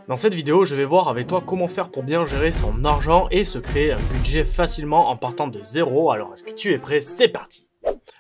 Dans cette vidéo, je vais voir avec toi comment faire pour bien gérer son argent et se créer un budget facilement en partant de zéro. Alors est-ce que tu es prêt? C'est parti!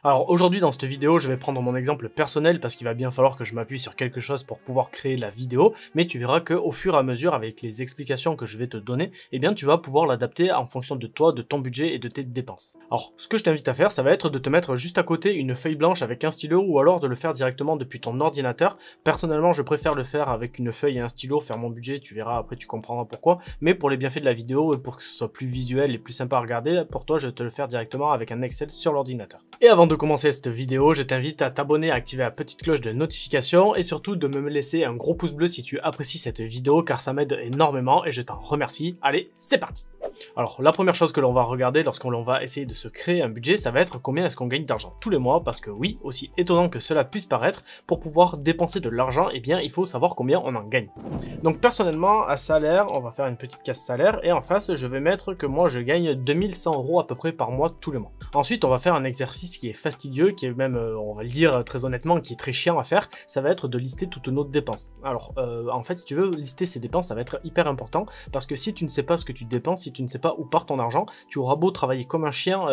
Alors aujourd'hui dans cette vidéo, je vais prendre mon exemple personnel parce qu'il va bien falloir que je m'appuie sur quelque chose pour pouvoir créer la vidéo, mais tu verras qu'au fur et à mesure, avec les explications que je vais te donner, eh bien tu vas pouvoir l'adapter en fonction de toi, de ton budget et de tes dépenses. Alors ce que je t'invite à faire, ça va être de te mettre juste à côté une feuille blanche avec un stylo ou alors de le faire directement depuis ton ordinateur. Personnellement, je préfère le faire avec une feuille et un stylo, faire mon budget, tu verras après, tu comprendras pourquoi, mais pour les bienfaits de la vidéo et pour que ce soit plus visuel et plus sympa à regarder, pour toi je vais te le faire directement avec un Excel sur l'ordinateur. Et avant de commencer cette vidéo, je t'invite à t'abonner, à activer la petite cloche de notification et surtout de me laisser un gros pouce bleu si tu apprécies cette vidéo car ça m'aide énormément et je t'en remercie. Allez, c'est parti! Alors la première chose que l'on va regarder lorsqu'on va essayer de se créer un budget, ça va être combien est-ce qu'on gagne d'argent tous les mois, parce que oui, aussi étonnant que cela puisse paraître, pour pouvoir dépenser de l'argent, eh bien il faut savoir combien on en gagne. Donc personnellement, à salaire, on va faire une petite case salaire et en face je vais mettre que moi je gagne 2100 € à peu près par mois tous les mois. Ensuite on va faire un exercice qui est fastidieux, qui est même, on va le dire très honnêtement, qui est très chiant à faire, ça va être de lister toutes nos dépenses. Alors en fait si tu veux lister ces dépenses, ça va être hyper important, parce que si tu ne sais pas ce que tu dépenses, si tu ne sais pas où part ton argent, tu auras beau travailler comme un chien,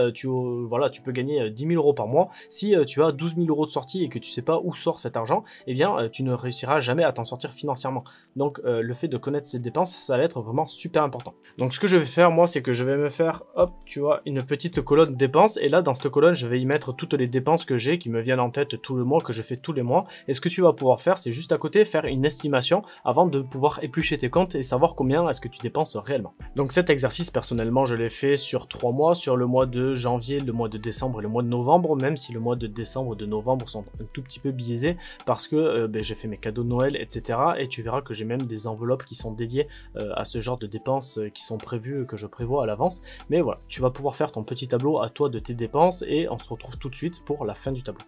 voilà, tu peux gagner 10 000 € par mois, si tu as 12 000 € de sortie et que tu sais pas où sort cet argent, eh bien tu ne réussiras jamais à t'en sortir financièrement. Donc le fait de connaître ces dépenses, ça va être vraiment super important. Donc ce que je vais faire moi, c'est que je vais me faire, hop, tu vois, une petite colonne dépenses, et là dans cette colonne, je vais y mettre toutes les dépenses que j'ai, qui me viennent en tête tout le mois, que je fais tous les mois, et ce que tu vas pouvoir faire, c'est juste à côté faire une estimation avant de pouvoir éplucher tes comptes et savoir combien est-ce que tu dépenses réellement. Donc cet exercice, personnellement, je l'ai fait sur 3 mois, sur le mois de janvier, le mois de décembre et le mois de novembre, même si le mois de décembre et de novembre sont un tout petit peu biaisés parce que j'ai fait mes cadeaux de Noël, etc. Et tu verras que j'ai même des enveloppes qui sont dédiées à ce genre de dépenses qui sont prévues, que je prévois à l'avance. Mais voilà, tu vas pouvoir faire ton petit tableau à toi de tes dépenses et on se retrouve tout de suite pour la fin du tableau.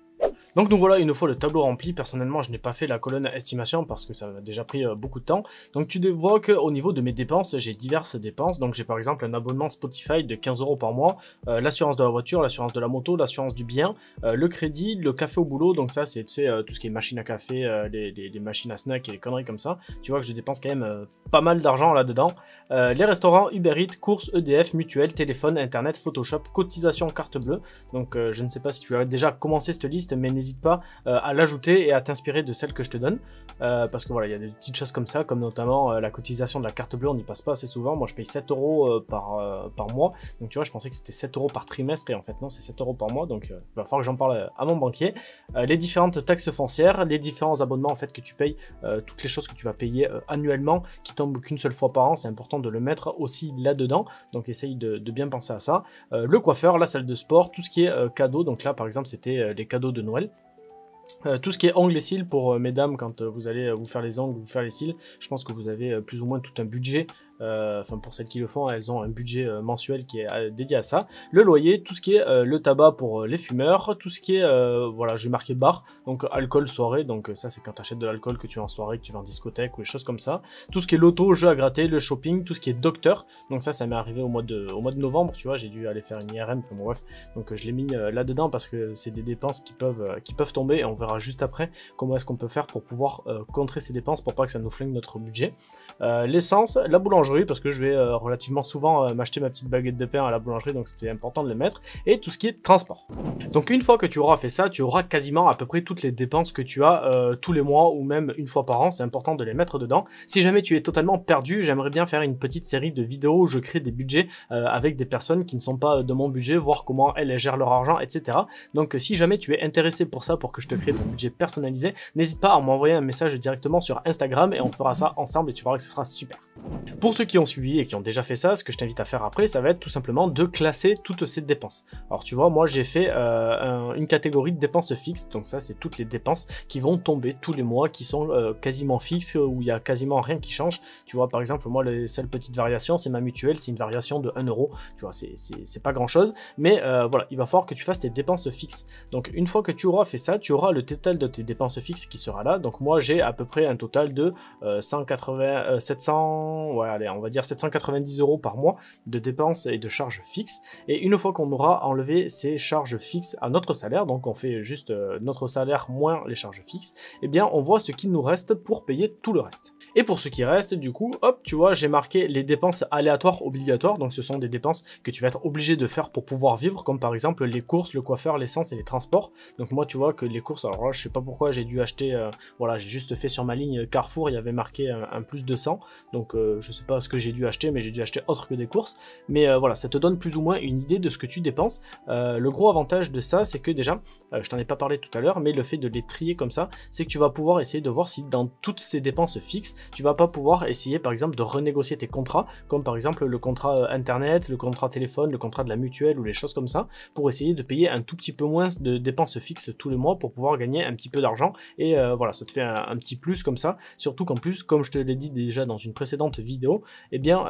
Donc nous voilà, une fois le tableau rempli, personnellement je n'ai pas fait la colonne estimation parce que ça a déjà pris beaucoup de temps. Donc tu vois qu'au niveau de mes dépenses, j'ai diverses dépenses. Donc j'ai par exemple un abonnement Spotify de 15 € par mois, l'assurance de la voiture, l'assurance de la moto, l'assurance du bien, le crédit, le café au boulot. Donc ça c'est tout ce qui est machine à café, les machines à snack et les conneries comme ça. Tu vois que je dépense quand même pas mal d'argent là-dedans. Les restaurants, Uber Eats, courses, EDF, mutuelle, téléphone, internet, Photoshop, cotisation, carte bleue. Donc je ne sais pas si tu as déjà commencé cette liste, mais n'hésite pas à l'ajouter et à t'inspirer de celle que je te donne, parce que voilà, il y a des petites choses comme ça, comme notamment la cotisation de la carte bleue, on n'y passe pas assez souvent. Moi je paye 7 € par mois, donc tu vois, je pensais que c'était 7 € par trimestre et en fait non, c'est 7 € par mois, donc il va falloir que j'en parle à mon banquier. Les différentes taxes foncières, les différents abonnements en fait que tu payes, toutes les choses que tu vas payer annuellement, qui tombent qu'une seule fois par an, c'est important de le mettre aussi là-dedans, donc essaye de bien penser à ça. Le coiffeur, la salle de sport, tout ce qui est cadeau, donc là par exemple c'était les cadeaux de Noël. Tout ce qui est ongles et cils pour mesdames, quand vous allez vous faire les ongles, vous faire les cils, je pense que vous avez plus ou moins tout un budget. Enfin pour celles qui le font, elles ont un budget mensuel qui est dédié à ça. Le loyer, tout ce qui est le tabac pour les fumeurs, tout ce qui est, voilà, j'ai marqué bar, donc alcool soirée, donc ça c'est quand tu achètes de l'alcool, que tu vas en soirée, que tu vas en discothèque ou les choses comme ça. Tout ce qui est loto, jeux à gratter, le shopping, tout ce qui est docteur, donc ça m'est arrivé au mois de novembre, tu vois, j'ai dû aller faire une IRM, enfin bon, bref, donc je l'ai mis là-dedans parce que c'est des dépenses qui peuvent tomber, et on verra juste après comment est-ce qu'on peut faire pour pouvoir contrer ces dépenses pour pas que ça nous flingue notre budget. L'essence, la boulangerie, parce que je vais relativement souvent m'acheter ma petite baguette de pain à la boulangerie, donc c'était important de les mettre, et tout ce qui est transport. Donc une fois que tu auras fait ça, tu auras quasiment à peu près toutes les dépenses que tu as tous les mois ou même une fois par an, c'est important de les mettre dedans. Si jamais tu es totalement perdu, j'aimerais bien faire une petite série de vidéos où je crée des budgets avec des personnes qui ne sont pas de mon budget, voir comment elles gèrent leur argent, etc. Donc si jamais tu es intéressé pour ça, pour que je te crée ton budget personnalisé, n'hésite pas à m'envoyer un message directement sur Instagram et on fera ça ensemble et tu verras que ce sera super. Pour ceux qui ont suivi et qui ont déjà fait ça, ce que je t'invite à faire après, ça va être tout simplement de classer toutes ces dépenses. Alors tu vois, moi j'ai fait une catégorie de dépenses fixes, donc ça c'est toutes les dépenses qui vont tomber tous les mois, qui sont quasiment fixes, où il y a quasiment rien qui change. Tu vois, par exemple, moi les seules petites variations, c'est ma mutuelle, c'est une variation de 1 €, tu vois, c'est pas grand chose, mais voilà, il va falloir que tu fasses tes dépenses fixes. Donc une fois que tu auras fait ça, tu auras le total de tes dépenses fixes qui sera là. Donc moi j'ai à peu près un total de 700, ouais, allez, on va dire 790 € par mois de dépenses et de charges fixes. Et une fois qu'on aura enlevé ces charges fixes à notre salaire, donc on fait juste notre salaire moins les charges fixes, eh bien on voit ce qu'il nous reste pour payer tout le reste. Et pour ce qui reste, du coup, hop, tu vois, j'ai marqué les dépenses aléatoires obligatoires, donc ce sont des dépenses que tu vas être obligé de faire pour pouvoir vivre, comme par exemple les courses, le coiffeur, l'essence et les transports. Donc moi, tu vois que les courses, alors là, je sais pas pourquoi j'ai dû acheter, voilà, j'ai juste fait sur ma ligne Carrefour, il y avait marqué un plus de 100, donc je sais pas ce que j'ai dû acheter, mais j'ai dû acheter autre que des courses. Mais voilà, ça te donne plus ou moins une idée de ce que tu dépenses. Le gros avantage de ça, c'est que déjà, je t'en ai pas parlé tout à l'heure, mais le fait de les trier comme ça, c'est que tu vas pouvoir essayer de voir si dans toutes ces dépenses fixes, tu vas pas pouvoir essayer par exemple de renégocier tes contrats, comme par exemple le contrat internet, le contrat téléphone, le contrat de la mutuelle ou les choses comme ça, pour essayer de payer un tout petit peu moins de dépenses fixes tous les mois pour pouvoir gagner un petit peu d'argent. Et voilà, ça te fait un petit plus comme ça, surtout qu'en plus, comme je te l'ai dit déjà dans une précédente vidéo, eh bien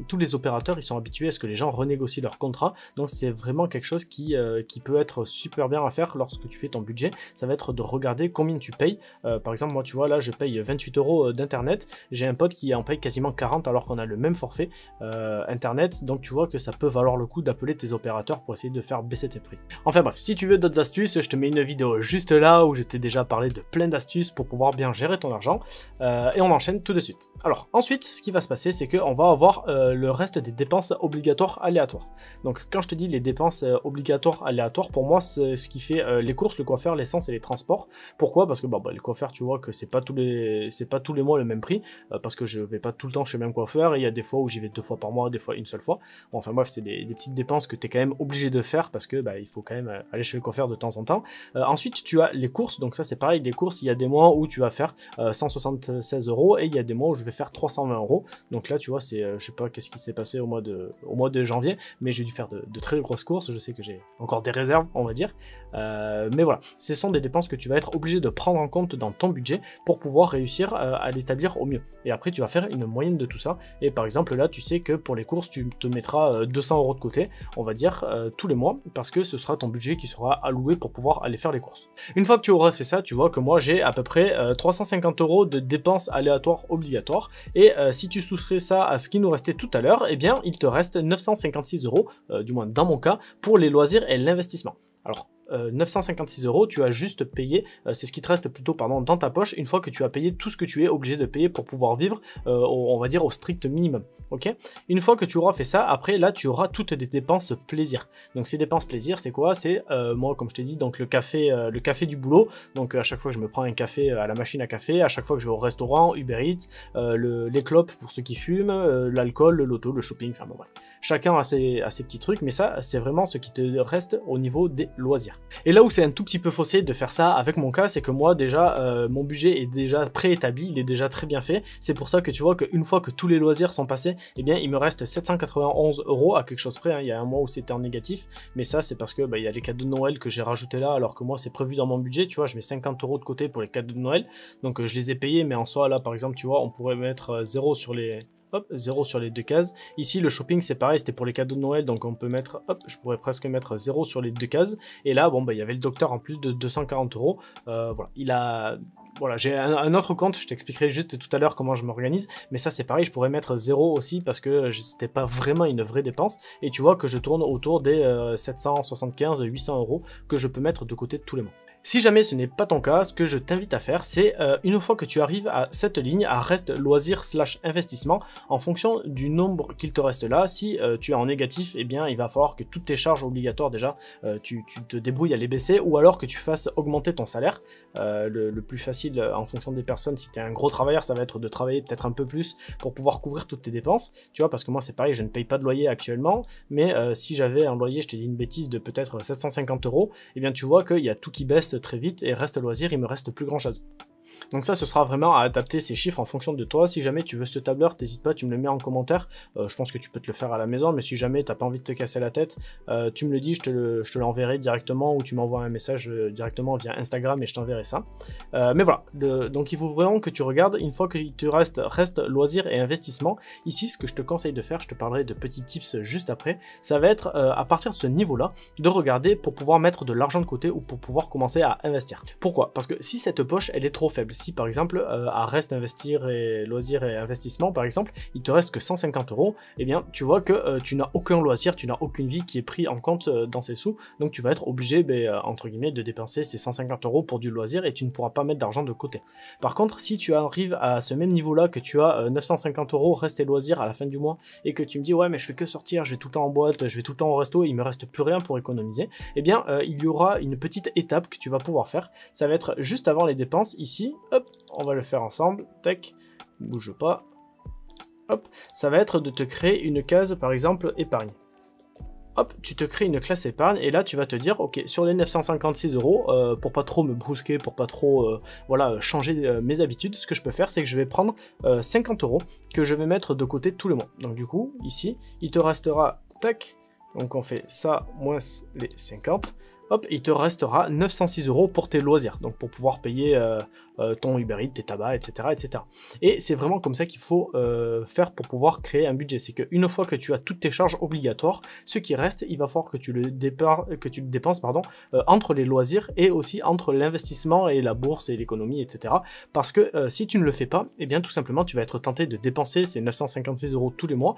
tous les opérateurs ils sont habitués à ce que les gens renégocient leurs contrats, donc c'est vraiment quelque chose qui peut être super bien à faire lorsque tu fais ton budget. Ça va être de regarder combien tu payes. Par exemple, moi tu vois là je paye 28 € d'internet, j'ai un pote qui en paye quasiment 40 alors qu'on a le même forfait internet, donc tu vois que ça peut valoir le coup d'appeler tes opérateurs pour essayer de faire baisser tes prix. Enfin bref, si tu veux d'autres astuces, je te mets une vidéo juste là où je t'ai déjà parlé de plein d'astuces pour pouvoir bien gérer ton argent, et on enchaîne tout de suite. Alors ensuite, ce qui va se passer, c'est qu'on va avoir le reste des dépenses obligatoires aléatoires. Donc quand je te dis les dépenses obligatoires aléatoires, pour moi c'est ce qui fait les courses, le coiffeur, l'essence et les transports. Pourquoi? Parce que les coiffeurs, tu vois que c'est pas tous les mois le même prix, parce que je vais pas tout le temps chez le même coiffeur, et il y a des fois où j'y vais 2 fois par mois, des fois une seule fois. Bon, enfin bref, c'est des petites dépenses que tu es quand même obligé de faire, parce que il faut quand même aller chez le coiffeur de temps en temps. Ensuite tu as les courses, donc ça c'est pareil, les courses, il y a des mois où tu vas faire 176 € et il y a des mois où je vais faire 320 €. Donc là tu vois, c'est je sais pas qu'est-ce qui s'est passé au mois de janvier, mais j'ai dû faire de très grosses courses. Je sais que j'ai encore des réserves, on va dire, mais voilà, ce sont des dépenses que tu vas être obligé de prendre en compte dans ton budget pour pouvoir réussir à l'établir au mieux. Et après tu vas faire une moyenne de tout ça, et par exemple là tu sais que pour les courses tu te mettras 200 € de côté, on va dire, tous les mois, parce que ce sera ton budget qui sera alloué pour pouvoir aller faire les courses. Une fois que tu auras fait ça, tu vois que moi j'ai à peu près 350 € de dépenses aléatoires obligatoires, et si tu soustrais ça à ce qui nous restait tout à l'heure, eh bien il te reste 956 €, du moins dans mon cas, pour les loisirs et l'investissement. Alors 956 €, tu as juste payé, c'est ce qui te reste plutôt, pardon, dans ta poche, une fois que tu as payé tout ce que tu es obligé de payer pour pouvoir vivre, on va dire au strict minimum, ok. Une fois que tu auras fait ça, après là tu auras toutes des dépenses plaisir. Donc ces dépenses plaisir, c'est quoi? C'est moi, comme je t'ai dit, donc le café du boulot, donc à chaque fois que je me prends un café à la machine à café, à chaque fois que je vais au restaurant, Uber Eats, les clopes pour ceux qui fument, l'alcool, le loto, le shopping, enfin bon bref. Chacun a ses petits trucs, mais ça c'est vraiment ce qui te reste au niveau des loisirs. Et là où c'est un tout petit peu faussé de faire ça avec mon cas, c'est que moi déjà mon budget est déjà préétabli, il est déjà très bien fait. C'est pour ça que tu vois qu'une fois que tous les loisirs sont passés, eh bien il me reste 791 € à quelque chose près, hein. Il y a un mois où c'était en négatif, mais ça c'est parce que il y a les cadeaux de Noël que j'ai rajouté là, alors que moi c'est prévu dans mon budget, tu vois, je mets 50 € de côté pour les cadeaux de Noël, donc je les ai payés, mais en soi là par exemple tu vois on pourrait mettre 0 sur les... Hop, 0 sur les 2 cases. Ici, le shopping, c'est pareil, c'était pour les cadeaux de Noël, donc on peut mettre, hop, je pourrais presque mettre 0 sur les 2 cases. Et là, bon, il y avait le docteur en plus de 240 €. Voilà, il a... Voilà, j'ai un autre compte, je t'expliquerai juste tout à l'heure comment je m'organise, mais ça c'est pareil, je pourrais mettre 0 aussi parce que c'était pas vraiment une vraie dépense, et tu vois que je tourne autour des 775-800 € que je peux mettre de côté tous les mois. Si jamais ce n'est pas ton cas, ce que je t'invite à faire, c'est une fois que tu arrives à cette ligne, à reste loisir / investissement, en fonction du nombre qu'il te reste là, si tu es en négatif, eh bien il va falloir que toutes tes charges obligatoires déjà, tu te débrouilles à les baisser, ou alors que tu fasses augmenter ton salaire. Le plus facile en fonction des personnes, si tu es un gros travailleur, ça va être de travailler peut-être un peu plus pour pouvoir couvrir toutes tes dépenses, tu vois, parce que moi c'est pareil, je ne paye pas de loyer actuellement, mais si j'avais un loyer, je te dis une bêtise, de peut-être 750 €, eh bien tu vois qu'il y a tout qui baisse très vite, et reste loisir, il me reste plus grand chose. Donc ça, ce sera vraiment à adapter ces chiffres en fonction de toi. Si jamais tu veux ce tableur, t'hésites pas, tu me le mets en commentaire. Je pense que tu peux te le faire à la maison, mais si jamais t'as pas envie de te casser la tête, tu me le dis, je te l'enverrai directement, ou tu m'envoies un message directement via Instagram et je t'enverrai ça. Mais voilà, donc il faut vraiment que tu regardes, une fois qu'il te reste loisirs et investissement. Ici, ce que je te conseille de faire, je te parlerai de petits tips juste après, ça va être à partir de ce niveau-là, de regarder pour pouvoir mettre de l'argent de côté ou pour pouvoir commencer à investir. Pourquoi? Parce que si cette poche, elle est trop faible, faible. Si par exemple à Reste Investir et Loisirs et Investissement par exemple, il te reste que 150 €, eh bien tu vois que tu n'as aucun loisir, tu n'as aucune vie qui est pris en compte dans ces sous, donc tu vas être obligé entre guillemets de dépenser ces 150 € pour du loisir et tu ne pourras pas mettre d'argent de côté. Par contre, si tu arrives à ce même niveau là, que tu as 950 € Reste et Loisirs à la fin du mois et que tu me dis ouais mais je fais que sortir, je vais tout le temps en boîte, je vais tout le temps au resto et il me reste plus rien pour économiser, eh bien il y aura une petite étape que tu vas pouvoir faire. Ça va être juste avant les dépenses ici, hop, on va le faire ensemble, tac, bouge pas, hop, ça va être de te créer une case par exemple épargne. Hop, tu te crées une classe épargne et là tu vas te dire ok, sur les 956 €, pour pas trop me brusquer, pour pas trop voilà, changer mes habitudes, ce que je peux faire c'est que je vais prendre 50 € que je vais mettre de côté tous les mois. Donc du coup ici il te restera, tac, donc on fait ça moins les 50, hop, il te restera 906 € pour tes loisirs, donc pour pouvoir payer ton Uber Eats, tes tabacs, etc. etc. Et c'est vraiment comme ça qu'il faut faire pour pouvoir créer un budget. C'est qu'une fois que tu as toutes tes charges obligatoires, ce qui reste, il va falloir que tu le dépenses entre les loisirs et aussi entre l'investissement et la bourse et l'économie, etc. Parce que si tu ne le fais pas, eh bien tout simplement tu vas être tenté de dépenser ces 956 € tous les mois.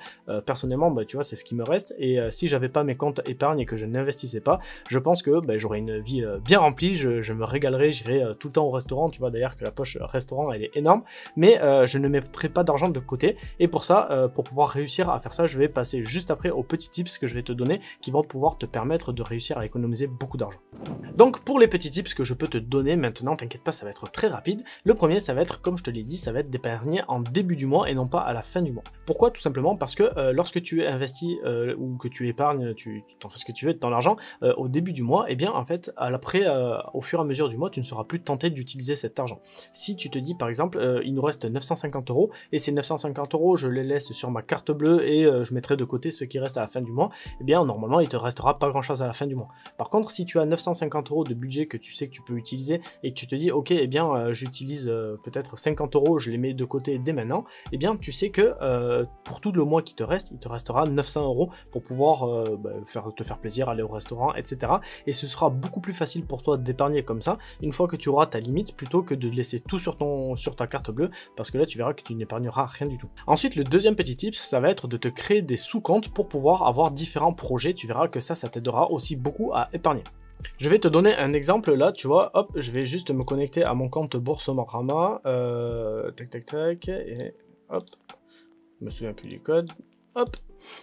Personnellement, tu vois, c'est ce qui me reste. Et si j'avais pas mes comptes épargne et que je n'investissais pas, je pense que j'aurais une vie bien remplie, je me régalerais, j'irais tout le temps au restaurant, tu vois d'ailleurs que la poche restaurant elle est énorme, mais je ne mettrai pas d'argent de côté, et pour ça, pour pouvoir réussir à faire ça, je vais passer juste après aux petits tips que je vais te donner, qui vont pouvoir te permettre de réussir à économiser beaucoup d'argent. Donc pour les petits tips que je peux te donner maintenant, t'inquiète pas, ça va être très rapide. Le premier, ça va être, comme je te l'ai dit, ça va être d'épargner en début du mois et non pas à la fin du mois. Pourquoi? Tout simplement parce que lorsque tu investis ou que tu épargnes, tu t'en fais ce que tu veux de ton argent, au début du mois, et bien en fait au fur et à mesure du mois tu ne seras plus tenté d'utiliser cet argent. Si tu te dis par exemple il nous reste 950 € et ces 950 € je les laisse sur ma carte bleue et je mettrai de côté ce qui reste à la fin du mois, et bien normalement il te restera pas grand chose à la fin du mois. Par contre si tu as 950 € de budget que tu sais que tu peux utiliser et que tu te dis ok, et bien j'utilise peut-être 50 €, je les mets de côté dès maintenant, et bien tu sais que pour tout le mois qui te reste, il te restera 900 € pour pouvoir te faire plaisir, aller au restaurant, etc. Et ce sera beaucoup plus facile pour toi d'épargner comme ça, une fois que tu auras ta limite, plutôt que de laisser tout sur ta carte bleue, parce que là tu verras que tu n'épargneras rien du tout. Ensuite, le deuxième petit tip, ça va être de te créer des sous-comptes pour pouvoir avoir différents projets. Tu verras que ça t'aidera aussi beaucoup à épargner. Je vais te donner un exemple là, tu vois, hop, je vais juste me connecter à mon compte Boursorama, tac tac tac, et hop, je me souviens plus du code, hop.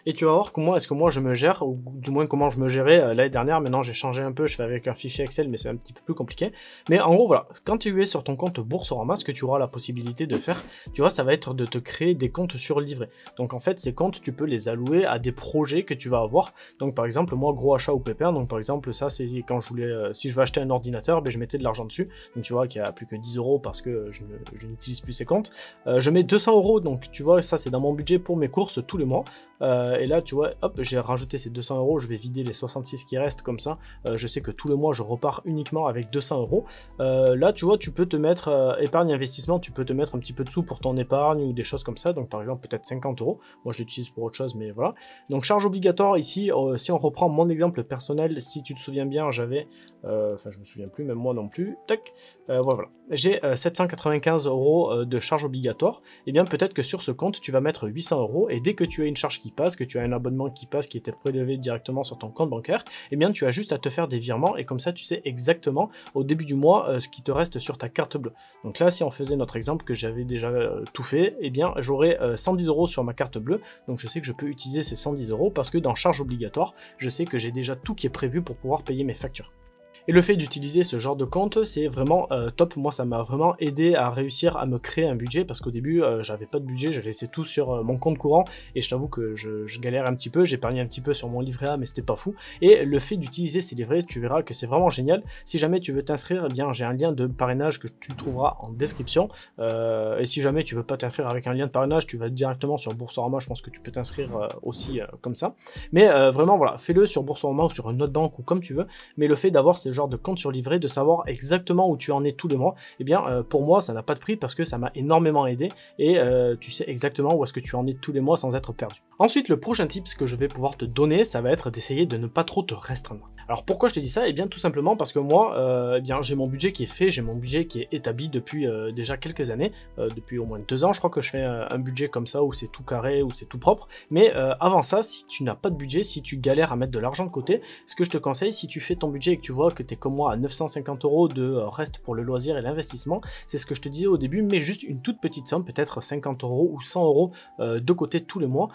Et tu vas voir comment est-ce que moi je me gère, ou du moins comment je me gérais l'année dernière. Maintenant j'ai changé un peu, je fais avec un fichier Excel, mais c'est un petit peu plus compliqué. Mais en gros voilà, quand tu es sur ton compte Boursorama, ce que tu auras la possibilité de faire, tu vois, ça va être de te créer des comptes sur livret. Donc en fait ces comptes, tu peux les allouer à des projets que tu vas avoir. Donc par exemple moi, gros achat ou pépin, donc par exemple ça c'est quand je voulais, si je veux acheter un ordinateur, je mettais de l'argent dessus. Donc tu vois qu'il y a plus que 10 € parce que je n'utilise plus ces comptes. Je mets 200 €, donc tu vois ça c'est dans mon budget pour mes courses tous les mois. Et là tu vois, hop, j'ai rajouté ces 200 €, je vais vider les 66 qui restent comme ça, je sais que tous les mois je repars uniquement avec 200 €. Là tu vois, tu peux te mettre épargne investissement, tu peux te mettre un petit peu de sous pour ton épargne ou des choses comme ça, donc par exemple peut-être 50 €, moi je l'utilise pour autre chose, mais voilà. Donc charge obligatoire ici, si on reprend mon exemple personnel, si tu te souviens bien, j'avais, enfin je me souviens plus, même moi non plus, tac, voilà, j'ai 795 € de charge obligatoire. Et bien peut-être que sur ce compte tu vas mettre 800 € et dès que tu as une charge qui passe, que tu as un abonnement qui passe, qui était prélevé directement sur ton compte bancaire, et bien tu as juste à te faire des virements, et comme ça tu sais exactement au début du mois ce qui te reste sur ta carte bleue. Donc là si on faisait notre exemple que j'avais déjà tout fait, et bien j'aurais 110 € sur ma carte bleue, donc je sais que je peux utiliser ces 110 € parce que dans charge obligatoire, je sais que j'ai déjà tout qui est prévu pour pouvoir payer mes factures. Et le fait d'utiliser ce genre de compte, c'est vraiment top. Moi, ça m'a vraiment aidé à réussir à me créer un budget, parce qu'au début, j'avais pas de budget, j'ai laissé tout sur mon compte courant, et je t'avoue que je galère un petit peu, j'épargnais un petit peu sur mon livret A, mais c'était pas fou. Et le fait d'utiliser ces livrets, tu verras que c'est vraiment génial. Si jamais tu veux t'inscrire, eh bien j'ai un lien de parrainage que tu trouveras en description. Et si jamais tu veux pas t'inscrire avec un lien de parrainage, tu vas directement sur Boursorama, je pense que tu peux t'inscrire aussi comme ça. Mais vraiment, voilà, fais-le sur Boursorama ou sur une autre banque ou comme tu veux, mais le fait d'avoir ces genre de compte sur livret, de savoir exactement où tu en es tous les mois, eh bien pour moi ça n'a pas de prix parce que ça m'a énormément aidé et tu sais exactement où est-ce que tu en es tous les mois sans être perdu. Ensuite, le prochain tips que je vais pouvoir te donner, ça va être d'essayer de ne pas trop te restreindre. Alors pourquoi je te dis ça? Eh bien tout simplement parce que moi, eh bien j'ai mon budget qui est fait, j'ai mon budget qui est établi depuis déjà quelques années, depuis au moins 2 ans, je crois que je fais un budget comme ça où c'est tout carré, où c'est tout propre. Mais avant ça, si tu n'as pas de budget, si tu galères à mettre de l'argent de côté, ce que je te conseille, si tu fais ton budget et que tu vois que tu es comme moi à 950 € de reste pour le loisir et l'investissement, c'est ce que je te disais au début, mais juste une toute petite somme, peut-être 50 € ou 100 € de côté tous les mois.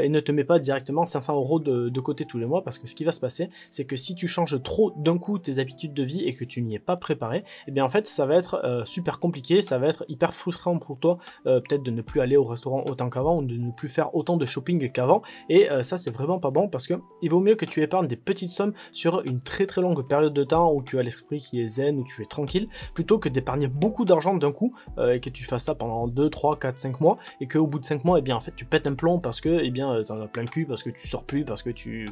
Et ne te mets pas directement 500 € de côté tous les mois parce que ce qui va se passer, c'est que si tu changes trop d'un coup tes habitudes de vie et que tu n'y es pas préparé, et bien en fait ça va être super compliqué, ça va être hyper frustrant pour toi, peut-être de ne plus aller au restaurant autant qu'avant ou de ne plus faire autant de shopping qu'avant, et ça c'est vraiment pas bon parce que il vaut mieux que tu épargnes des petites sommes sur une très longue période de temps où tu as l'esprit qui est zen, où tu es tranquille, plutôt que d'épargner beaucoup d'argent d'un coup et que tu fasses ça pendant 2, 3, 4, 5 mois et qu'au bout de 5 mois, et bien en fait tu pètes un plomb parce que t'en as plein le cul, parce que tu sors plus, parce que tu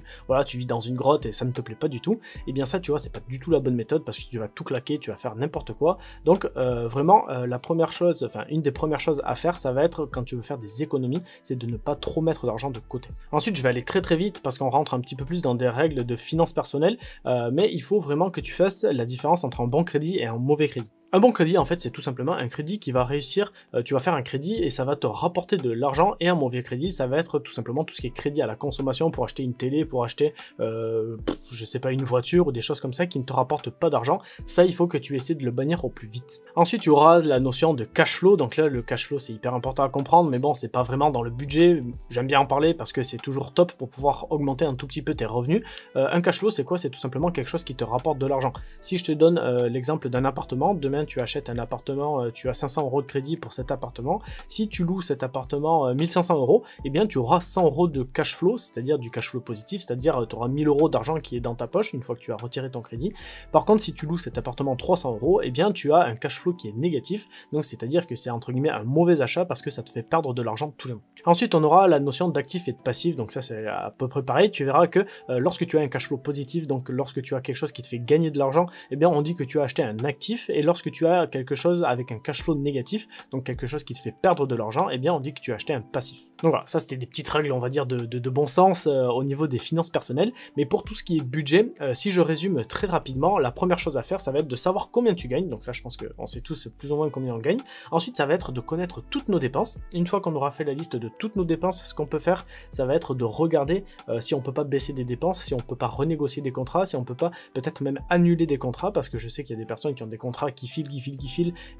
vis dans une grotte et ça ne te plaît pas du tout. Et bien ça, tu vois, c'est pas du tout la bonne méthode parce que tu vas tout claquer, tu vas faire n'importe quoi. Donc vraiment, la première chose, enfin une des premières choses à faire, ça va être quand tu veux faire des économies, c'est de ne pas trop mettre d'argent de côté. Ensuite, je vais aller très vite parce qu'on rentre un petit peu plus dans des règles de finances personnelles, mais il faut vraiment que tu fasses la différence entre un bon crédit et un mauvais crédit. Un bon crédit, en fait, c'est tout simplement un crédit qui va réussir, tu vas faire un crédit et ça va te rapporter de l'argent, et un mauvais crédit, ça va être tout simplement tout ce qui est crédit à la consommation pour acheter une télé, pour acheter, je sais pas, une voiture ou des choses comme ça qui ne te rapportent pas d'argent. Ça, il faut que tu essaies de le bannir au plus vite. Ensuite, tu auras la notion de cash flow, donc là, le cash flow, c'est hyper important à comprendre, mais bon, c'est pas vraiment dans le budget, j'aime bien en parler parce que c'est toujours top pour pouvoir augmenter un tout petit peu tes revenus. Un cash flow, c'est quoi? C'est tout simplement quelque chose qui te rapporte de l'argent. Si je te donne l'exemple d'un appartement, demain, tu achètes un appartement, tu as 500 € de crédit pour cet appartement. Si tu loues cet appartement 1500 €, eh bien tu auras 100 € de cash flow, c'est-à-dire du cash flow positif, c'est-à-dire tu auras 1000 € d'argent qui est dans ta poche une fois que tu as retiré ton crédit. Par contre, si tu loues cet appartement 300 €, eh bien tu as un cash flow qui est négatif, donc c'est-à-dire que c'est entre guillemets un mauvais achat parce que ça te fait perdre de l'argent tous les mois. Ensuite, on aura la notion d'actif et de passif, donc ça c'est à peu près pareil. Tu verras que lorsque tu as un cash flow positif, donc lorsque tu as quelque chose qui te fait gagner de l'argent, eh bien on dit que tu as acheté un actif, et lorsque tu as quelque chose avec un cash flow négatif, donc quelque chose qui te fait perdre de l'argent, eh bien on dit que tu as acheté un passif. Donc voilà, ça c'était des petites règles, on va dire, de bon sens au niveau des finances personnelles. Mais pour tout ce qui est budget, si je résume très rapidement, la première chose à faire, ça va être de savoir combien tu gagnes, donc ça je pense qu'on sait tous plus ou moins combien on gagne. Ensuite, ça va être de connaître toutes nos dépenses. Une fois qu'on aura fait la liste de toutes nos dépenses, ce qu'on peut faire, ça va être de regarder si on peut pas baisser des dépenses, si on peut pas renégocier des contrats, si on peut pas peut-être même annuler des contrats, parce que je sais qu'il y a des personnes qui ont des contrats qui filent,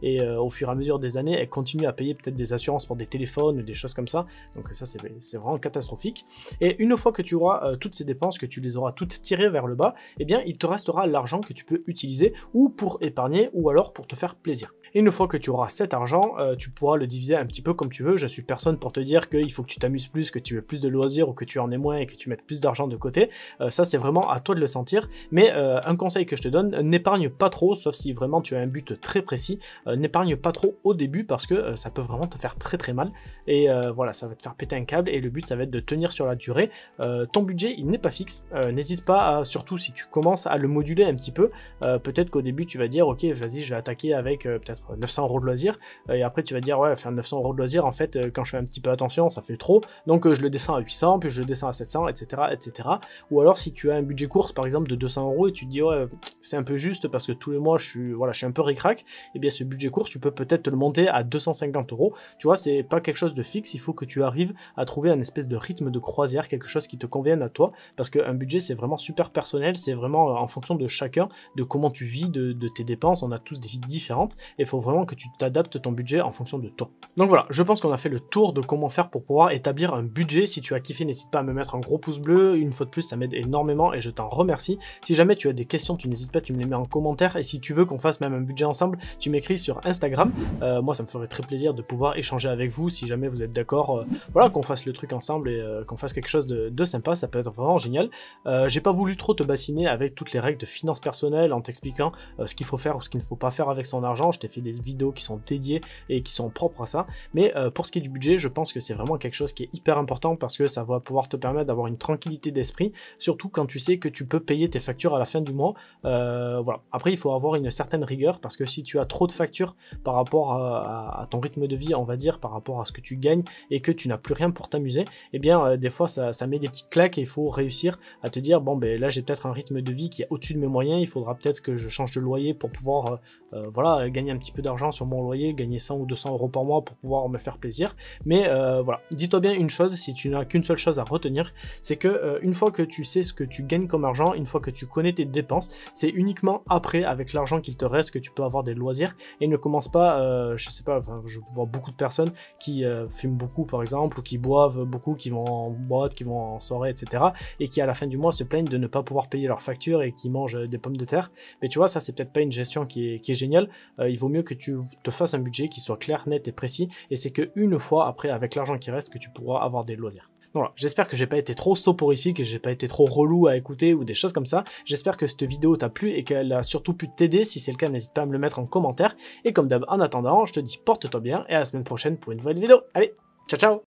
et au fur et à mesure des années, elles continuent à payer peut-être des assurances pour des téléphones ou des choses comme ça, donc ça c'est vraiment catastrophique. Et une fois que tu auras toutes ces dépenses, que tu les auras toutes tirées vers le bas, eh bien il te restera l'argent que tu peux utiliser ou pour épargner ou alors pour te faire plaisir. Et une fois que tu auras cet argent, tu pourras le diviser un petit peu comme tu veux. Je suis personne pour te dire qu'il faut que tu t'amuses plus, que tu aies plus de loisirs ou que tu en aies moins et que tu mettes plus d'argent de côté. Ça c'est vraiment à toi de le sentir, mais un conseil que je te donne, n'épargne pas trop, sauf si vraiment tu as un but très précis. N'épargne pas trop au début parce que ça peut vraiment te faire très mal, et voilà, ça va te faire péter un câble, et le but ça va être de tenir sur la durée. Ton budget il n'est pas fixe, n'hésite pas à, surtout si tu commences à le moduler un petit peu, peut-être qu'au début tu vas dire ok vas-y je vais attaquer avec peut-être 900 € de loisirs, et après tu vas dire ouais faire 900 € de loisirs en fait quand je fais un petit peu attention ça fait trop, donc je le descends à 800, puis je le descends à 700, etc. Ou alors si tu as un budget course par exemple de 200 € et tu te dis ouais c'est un peu juste parce que tous les mois je suis un peu ric-rac, et bien ce budget course tu peux peut-être te le monter à 250 €. Tu vois, c'est pas quelque chose de fixe, il faut que tu arrives à trouver un espèce de rythme de croisière, quelque chose qui te convienne à toi, parce qu'un budget c'est vraiment super personnel, c'est vraiment en fonction de chacun, de comment tu vis, de tes dépenses, on a tous des vies différentes, et il faut vraiment que tu t'adaptes ton budget en fonction de toi. Donc voilà, je pense qu'on a fait le tour de comment faire pour pouvoir établir un budget. Si tu as kiffé, n'hésite pas à me mettre un gros pouce bleu, une fois de plus ça m'aide énormément et je t'en remercie. Si jamais tu as des questions, tu n'hésites pas, tu me les mets en commentaire, et si tu veux qu'on fasse même un budget ensemble, tu m'écris sur Instagram. Moi ça me ferait très plaisir de pouvoir échanger avec vous si jamais vous êtes d'accord, voilà, qu'on fasse le truc ensemble et qu'on fasse quelque chose de sympa, ça peut être vraiment génial. J'ai pas voulu trop te bassiner avec toutes les règles de finances personnelles en t'expliquant ce qu'il faut faire ou ce qu'il ne faut pas faire avec son argent. Je t'ai fait fait des vidéos qui sont dédiées et qui sont propres à ça. Mais pour ce qui est du budget, je pense que c'est vraiment quelque chose qui est hyper important parce que ça va pouvoir te permettre d'avoir une tranquillité d'esprit, surtout quand tu sais que tu peux payer tes factures à la fin du mois. Voilà. Après, il faut avoir une certaine rigueur parce que si tu as trop de factures par rapport à ton rythme de vie, on va dire, par rapport à ce que tu gagnes et que tu n'as plus rien pour t'amuser, eh bien, des fois, ça met des petites claques et il faut réussir à te dire, bon, ben là, j'ai peut-être un rythme de vie qui est au-dessus de mes moyens, il faudra peut-être que je change de loyer pour pouvoir, voilà, gagner un petit peu d'argent sur mon loyer, gagner 100 ou 200 euros par mois pour pouvoir me faire plaisir. Mais voilà, dis-toi bien une chose, si tu n'as qu'une seule chose à retenir, c'est que une fois que tu sais ce que tu gagnes comme argent, une fois que tu connais tes dépenses, c'est uniquement après, avec l'argent qu'il te reste, que tu peux avoir des loisirs. Et ne commence pas, je sais pas, enfin, je vois beaucoup de personnes qui fument beaucoup par exemple, ou qui boivent beaucoup, qui vont en boîte, qui vont en soirée, etc. et qui à la fin du mois se plaignent de ne pas pouvoir payer leurs factures et qui mangent des pommes de terre. Mais tu vois, ça c'est peut-être pas une gestion qui est géniale. Il vaut mieux que tu te fasses un budget qui soit clair, net et précis, et c'est qu'une fois après, avec l'argent qui reste, que tu pourras avoir des loisirs. Voilà, j'espère que j'ai pas été trop soporifique et j'ai pas été trop relou à écouter ou des choses comme ça. J'espère que cette vidéo t'a plu et qu'elle a surtout pu t'aider. Si c'est le cas, n'hésite pas à me le mettre en commentaire. Et comme d'hab, en attendant, je te dis porte-toi bien et à la semaine prochaine pour une nouvelle vidéo. Allez, ciao ciao!